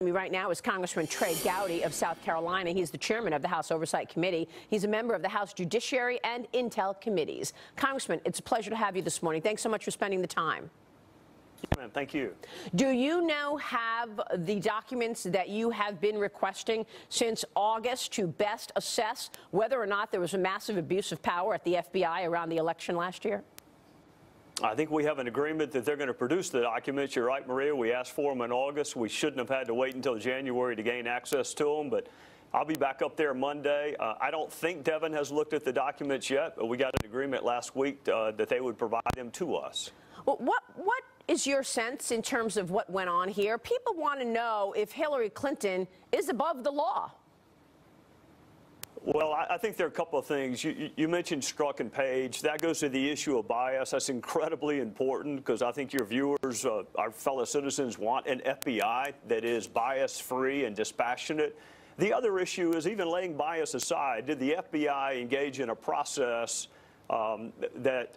Me right now is Congressman Trey Gowdy of South Carolina. He's the chairman of the House Oversight Committee. He's a member of the House Judiciary and Intel Committees. Congressman, it's a pleasure to have you this morning. Thanks so much for spending the time. Yeah, ma'am. Thank you. Do you now have the documents that you have been requesting since August to best assess whether or not there was a massive abuse of power at the FBI around the election last year? I think we have an agreement that they're going to produce the documents. You're right, Maria. We asked for them in August. We shouldn't have had to wait until January to gain access to them, but I'll be back up there Monday. I don't think Devin has looked at the documents yet, but we got an agreement last week that they would provide them to us. Well, what is your sense in terms of what went on here? People want to know if Hillary Clinton is above the law. Well, I think there are a couple of things. You mentioned Strzok and Page. That goes to the issue of bias. That's incredibly important because I think your viewers, our fellow citizens, want an FBI that is bias-free and dispassionate. The other issue is, even laying bias aside, did the FBI engage in a process that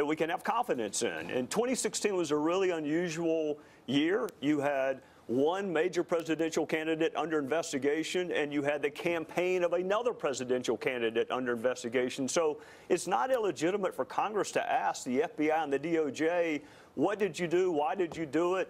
we can have confidence in? And 2016 was a really unusual year. You had one major presidential candidate under investigation, and you had the campaign of another presidential candidate under investigation. So it's not illegitimate for Congress to ask the FBI and the DOJ, what did you do? Why did you do it?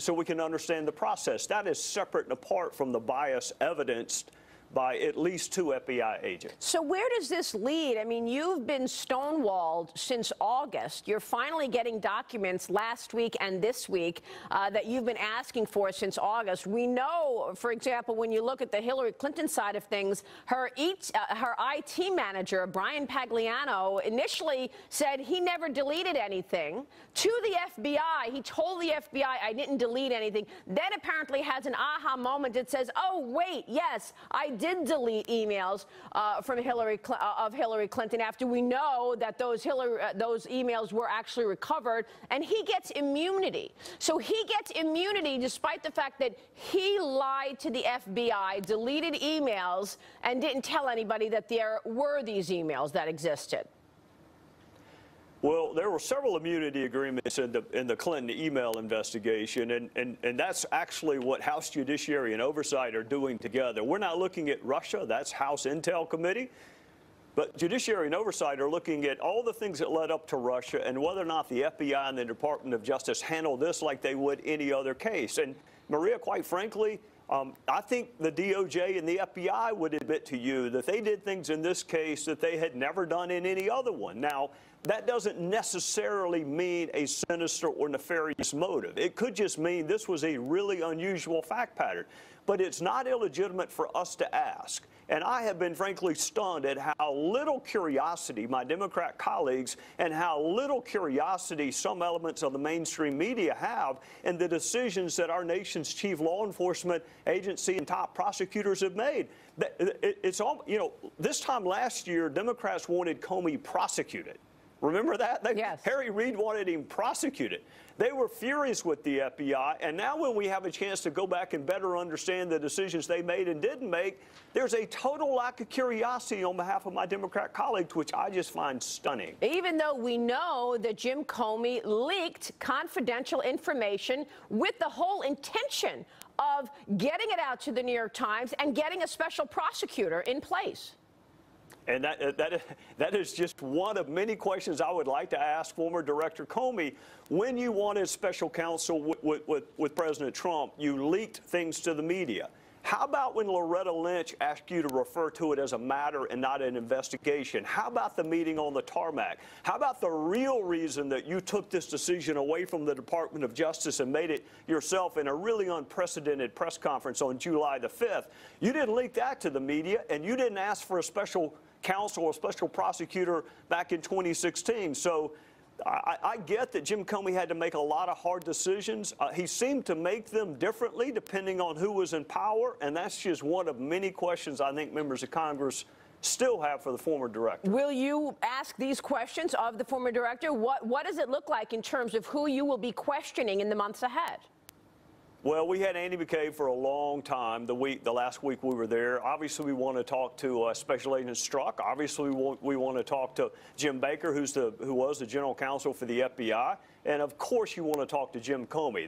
So we can understand the process. That is separate and apart from the bias evidenced by at least 2 FBI agents. So where does this lead? I mean, you've been stonewalled since August. You're finally getting documents last week and this week that you've been asking for since August. We know, for example, when you look at the Hillary Clinton side of things, her IT manager, Brian Pagliano, initially said he never deleted anything to the FBI. He told the FBI, I didn't delete anything. Then apparently has an aha moment that says, oh, wait, yes, I did delete emails from Hillary Clinton after we know that those emails were actually recovered, and he gets immunity. So he gets immunity despite the fact that he lied to the FBI, deleted emails, and didn't tell anybody that there were these emails that existed. Well, there were several immunity agreements in the Clinton email investigation, and that's actually what House Judiciary and Oversight are doing together. We're not looking at Russia. That's House Intel Committee. But Judiciary and Oversight are looking at all the things that led up to Russia and whether or not the FBI and the Department of Justice handle this like they would any other case. And, Maria, quite frankly, I think the DOJ and the FBI would admit to you that they did things in this case that they had never done in any other one. Now, that doesn't necessarily mean a sinister or nefarious motive. It could just mean this was a really unusual fact pattern. But it's not illegitimate for us to ask. And I have been frankly stunned at how little curiosity my Democrat colleagues and how little curiosity some elements of the mainstream media have in the decisions that our nation's chief law enforcement agency and top prosecutors have made. It's all, you know, this time last year, Democrats wanted Comey prosecuted. Remember that? Yes. Harry Reid wanted him prosecuted. They were furious with the FBI, and now when we have a chance to go back and better understand the decisions they made and didn't make, there's a total lack of curiosity on behalf of my Democrat colleagues, which I just find stunning. Even though we know that Jim Comey leaked confidential information with the whole intention of getting it out to the New York Times and getting a special prosecutor in place. And that is just one of many questions I would like to ask former Director Comey. When you wanted special counsel with President Trump, you leaked things to the media. How about when Loretta Lynch asked you to refer to it as a matter and not an investigation? How about the meeting on the tarmac? How about the real reason that you took this decision away from the Department of Justice and made it yourself in a really unprecedented press conference on July the 5th? You didn't leak that to the media, and you didn't ask for a special counsel or special prosecutor back in 2016. So I get that Jim Comey had to make a lot of hard decisions. He seemed to make them differently depending on who was in power, and that's just one of many questions I think members of Congress still have for the former director. Will you ask these questions of the former director? What does it look like in terms of who you will be questioning in the months ahead? Well, we had Andy McCabe for a long time. The last week we were there. Obviously, we want to talk to Special Agent Strzok. Obviously, we want to talk to Jim Baker, who was the general counsel for the FBI. And of course, you want to talk to Jim Comey.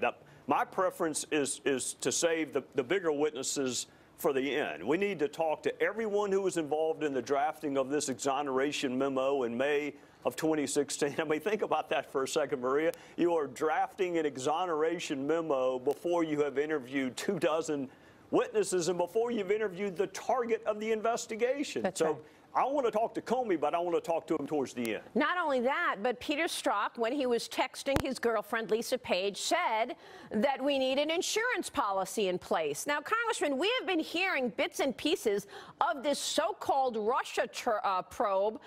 My preference is to save the bigger witnesses for the end. We need to talk to everyone who was involved in the drafting of this exoneration memo in May of 2016. I mean, think about that for a second, Maria. You are drafting an exoneration memo before you have interviewed 24 witnesses and before you've interviewed the target of the investigation. That's right. I want to talk to Comey, but I want to talk to him towards the end. Not only that, but Peter Strzok, when he was texting his girlfriend, Lisa Page, said that we need an insurance policy in place. Now, Congressman, we have been hearing bits and pieces of this so-called Russia probe,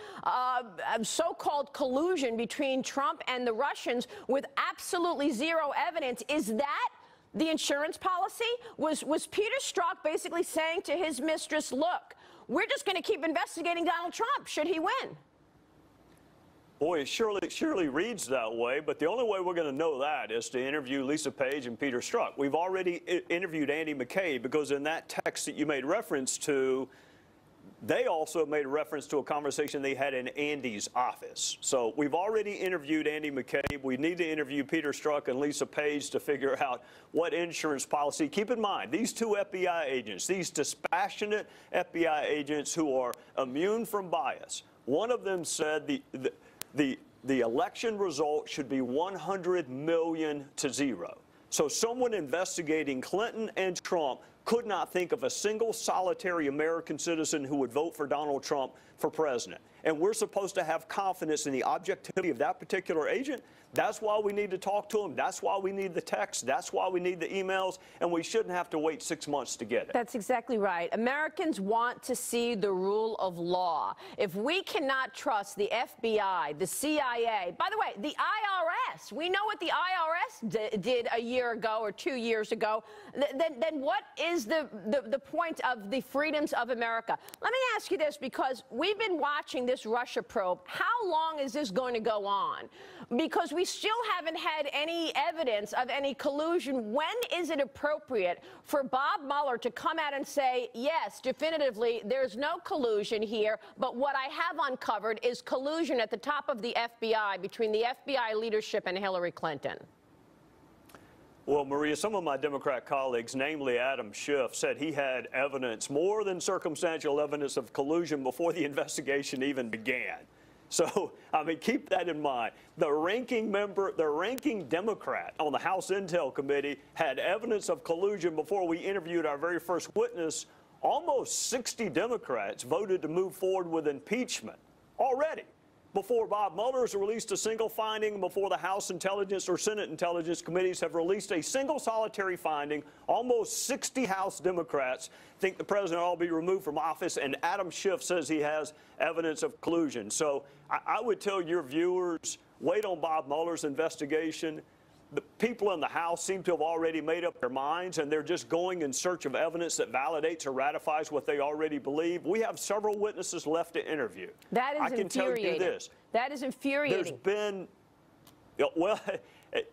so-called collusion between Trump and the Russians with absolutely zero evidence. Is that the insurance policy? Was Peter Strzok basically saying to his mistress, look, we're just going to keep investigating Donald Trump should he win? Boy, it surely reads that way, but the only way we're going to know that is to interview Lisa Page and Peter Strzok. We've already interviewed Andy McCabe, because in that text that you made reference to, they also made reference to a conversation they had in Andy's office. So we've already interviewed Andy McCabe. We need to interview Peter Strzok and Lisa Page to figure out what insurance policy. Keep in mind, these two FBI agents, these dispassionate FBI agents who are immune from bias, one of them said the election result should be 100 million to 0. So someone investigating Clinton and Trump could not think of a single solitary American citizen who would vote for Donald Trump for president. And we're supposed to have confidence in the objectivity of that particular agent. That's why we need to talk to him. That's why we need the text. That's why we need the emails. And we shouldn't have to wait 6 months to get it. That's exactly right. Americans want to see the rule of law. If we cannot trust the FBI, the CIA, by the way, the IRS, we know what the IRS did a year ago or 2 years ago, then what is the point of the freedoms of America? Let me ask you this, because we've been watching this Russia probe. How long is this going to go on? Because we still haven't had any evidence of any collusion. When is it appropriate for Bob Mueller to come out and say, yes, definitively, there's no collusion here, but what I have uncovered is collusion at the top of the FBI between the FBI leadership and Hillary Clinton? Well, Maria, some of my Democrat colleagues, namely Adam Schiff, said he had evidence, more than circumstantial evidence, of collusion before the investigation even began. So, I mean, keep that in mind. The ranking Democrat on the House Intel Committee had evidence of collusion before we interviewed our very first witness. Almost 60 Democrats voted to move forward with impeachment already, before Bob Mueller has released a single finding, before the House Intelligence or Senate Intelligence Committees have released a single solitary finding. Almost 60 House Democrats think the president ought to be removed from office, and Adam Schiff says he has evidence of collusion. So I would tell your viewers, wait on Bob Mueller's investigation. The people in the House seem to have already made up their minds, and they're just going in search of evidence that validates or ratifies what they already believe. We have several witnesses left to interview. That is infuriating. I can tell you this. That is infuriating. Well,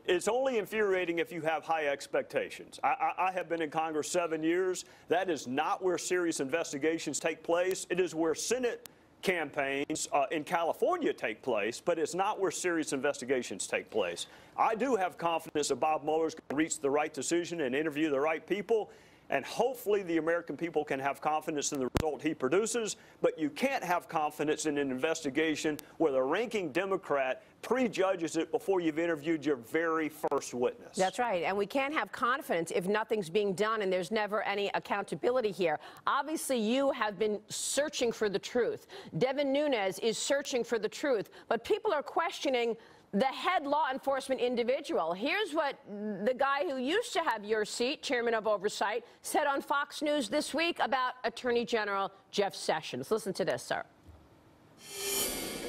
it's only infuriating if you have high expectations. I have been in Congress 7 years. That is not where serious investigations take place. It is where Senate campaigns in California take place, but it's not where serious investigations take place. I do have confidence that Bob Mueller's going to reach the right decision and interview the right people, and hopefully the American people can have confidence in the result he produces. But you can't have confidence in an investigation where the ranking Democrat prejudges it before you've interviewed your very first witness. That's right. And we can't have confidence if nothing's being done and there's never any accountability here. Obviously, you have been searching for the truth. Devin Nunes is searching for the truth. But people are questioning the head law enforcement individual. Here's what the guy who used to have your seat, chairman of oversight, said on Fox News this week about Attorney General Jeff Sessions. Listen to this, sir.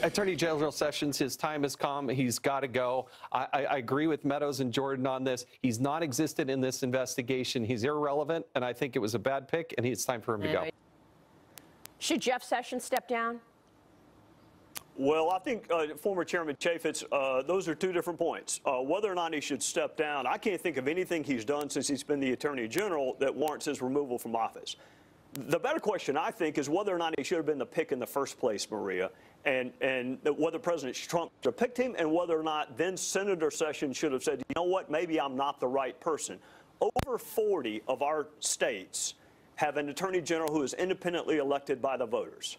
Attorney General Sessions, his time has come. He's got to go. I agree with Meadows and Jordan on this. He's non-existent in this investigation. He's irrelevant, and I think it was a bad pick, and it's time for him to go. Should Jeff Sessions step down? Well, I think former Chairman Chaffetz, those are two different points. Whether or not he should step down, I can't think of anything he's done since he's been the Attorney General that warrants his removal from office. The better question, I think, is whether or not he should have been the pick in the first place, Maria, and whether President Trump should have picked him, and whether or not then Senator Sessions should have said, you know what, maybe I'm not the right person. Over 40 of our states have an attorney general who is independently elected by the voters.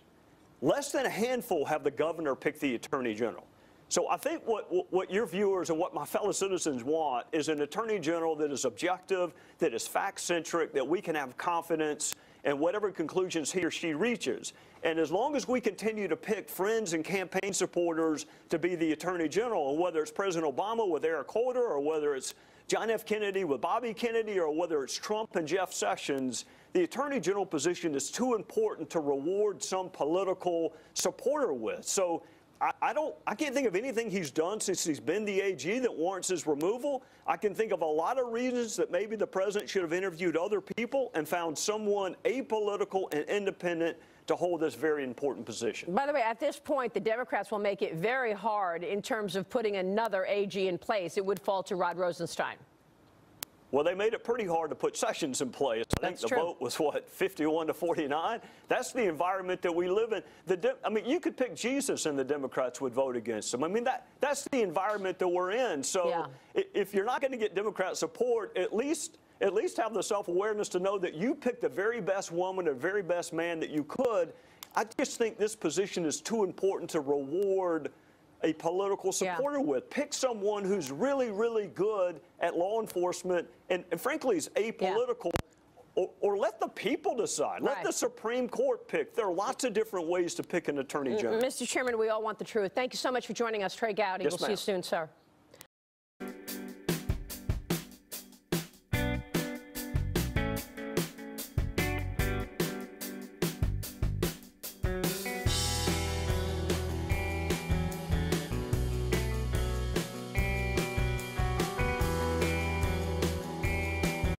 Less than a handful have the governor pick the attorney general. So I think what your viewers and what my fellow citizens want is an attorney general that is objective, that is fact-centric, that we can have confidence in whatever conclusions he or she reaches. And as long as we continue to pick friends and campaign supporters to be the attorney general, and whether it's President Obama with Eric Holder, or whether it's John F. Kennedy with Bobby Kennedy, or whether it's Trump and Jeff Sessions, the attorney general position is too important to reward some political supporter with. So I can't think of anything he's done since he's been the AG that warrants his removal. I can think of a lot of reasons that maybe the president should have interviewed other people and found someone apolitical and independent to hold this very important position. By the way, at this point, the Democrats will make it very hard in terms of putting another AG in place. It would fall to Rod Rosenstein. Well, they made it pretty hard to put Sessions in place. I think the vote was, what, 51 to 49? That's the environment that we live in. I mean, you could pick Jesus and the Democrats would vote against him. I mean, that's the environment that we're in. So if you're not going to get Democrat support, at least have the self-awareness to know that you picked the very best woman, the very best man that you could. I just think this position is too important to reward a political supporter with. Pick someone who's really, really good at law enforcement and frankly is apolitical, or let the people decide. Let the Supreme Court pick. There are lots of different ways to pick an attorney general. Mr. Chairman, we all want the truth. Thank you so much for joining us, Trey Gowdy. We'll see you soon, sir.